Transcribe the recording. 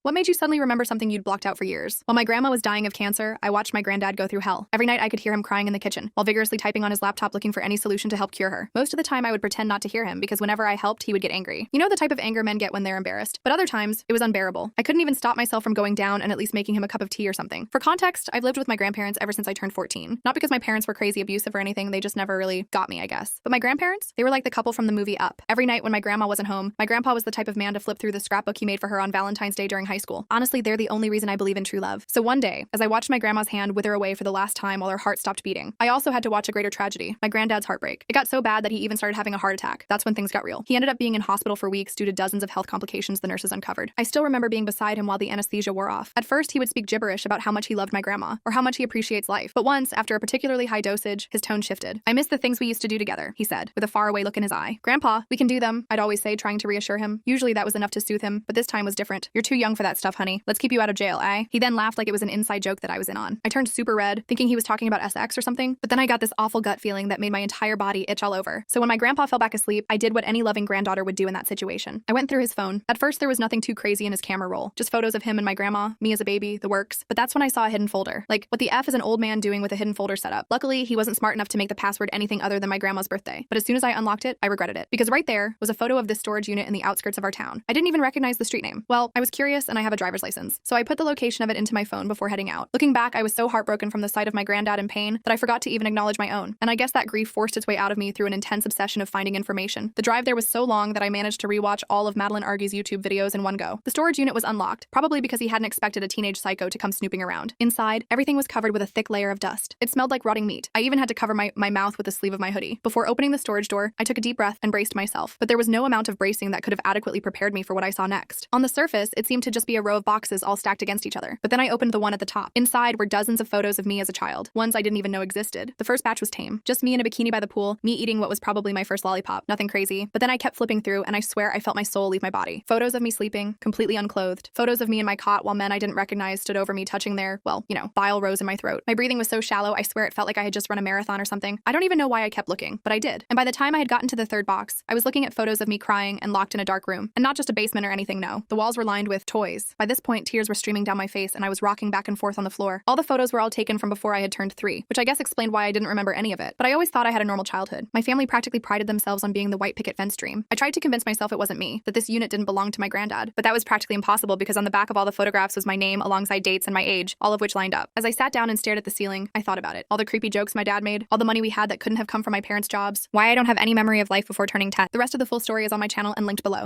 What made you suddenly remember something you'd blocked out for years? While my grandma was dying of cancer, I watched my granddad go through hell. Every night I could hear him crying in the kitchen, while vigorously typing on his laptop looking for any solution to help cure her. Most of the time I would pretend not to hear him because whenever I helped, he would get angry. You know the type of anger men get when they're embarrassed. But other times, it was unbearable. I couldn't even stop myself from going down and at least making him a cup of tea or something. For context, I've lived with my grandparents ever since I turned 14. Not because my parents were crazy abusive or anything, they just never really got me, I guess. But my grandparents, they were like the couple from the movie Up. Every night when my grandma wasn't home, my grandpa was the type of man to flip through the scrapbook he made for her on Valentine's Day during high school. Honestly, they're the only reason I believe in true love. So one day, as I watched my grandma's hand wither away for the last time while her heart stopped beating, I also had to watch a greater tragedy, my granddad's heartbreak. It got so bad that he even started having a heart attack. That's when things got real. He ended up being in hospital for weeks due to dozens of health complications the nurses uncovered. I still remember being beside him while the anesthesia wore off. At first, he would speak gibberish about how much he loved my grandma, or how much he appreciates life. But once, after a particularly high dosage, his tone shifted. "I miss the things we used to do together," he said, with a faraway look in his eye. "Grandpa, we can do them," I'd always say, trying to reassure him. Usually that was enough to soothe him, but this time was different. "You're too young for that stuff, honey. Let's keep you out of jail, eh?" He then laughed like it was an inside joke that I was in on. I turned super red, thinking he was talking about SX or something, but then I got this awful gut feeling that made my entire body itch all over. So when my grandpa fell back asleep, I did what any loving granddaughter would do in that situation. I went through his phone. At first, there was nothing too crazy in his camera roll, just photos of him and my grandma, me as a baby, the works. But that's when I saw a hidden folder. Like, what the F is an old man doing with a hidden folder setup? Luckily, he wasn't smart enough to make the password anything other than my grandma's birthday. But as soon as I unlocked it, I regretted it. Because right there was a photo of this storage unit in the outskirts of our town. I didn't even recognize the street name. Well, I was curious and I have a driver's license. So I put the location of it into my phone before heading out. Looking back, I was so heartbroken from the sight of my granddad in pain that I forgot to even acknowledge my own. And I guess that grief forced its way out of me through an intense obsession of finding information. The drive there was so long that I managed to rewatch all of Madeline Argy's YouTube videos in one go. The storage unit was unlocked, probably because he hadn't expected a teenage psycho to come snooping around. Inside, everything was covered with a thick layer of dust. It smelled like rotting meat. I even had to cover my mouth with the sleeve of my hoodie. Before opening the storage door, I took a deep breath and braced myself. But there was no amount of bracing that could have adequately prepared me for what I saw next. On the surface, it seemed to just be a row of boxes all stacked against each other. But then I opened the one at the top. Inside were dozens of photos of me as a child, ones I didn't even know existed. The first batch was tame. Just me in a bikini by the pool, me eating what was probably my first lollipop. Nothing crazy. But then I kept flipping through and I swear I felt my soul leave my body. Photos of me sleeping, completely unclothed. Photos of me in my cot while men I didn't recognize stood over me touching their, well, bile rose in my throat. My breathing was so shallow, I swear it felt like I had just run a marathon or something. I don't even know why I kept looking, but I did. And by the time I had gotten to the third box, I was looking at photos of me crying and locked in a dark room. And not just a basement or anything, no. The walls were lined with toys. By this point, tears were streaming down my face and I was rocking back and forth on the floor. All the photos were all taken from before I had turned 3, which I guess explained why I didn't remember any of it. But I always thought I had a normal childhood. My family practically prided themselves on being the white picket fence dream. I tried to convince myself it wasn't me, that this unit didn't belong to my granddad. But that was practically impossible because on the back of all the photographs was my name alongside dates and my age, all of which lined up. As I sat down and stared at the ceiling, I thought about it. All the creepy jokes my dad made, all the money we had that couldn't have come from my parents' jobs, why I don't have any memory of life before turning 10. The rest of the full story is on my channel and linked below.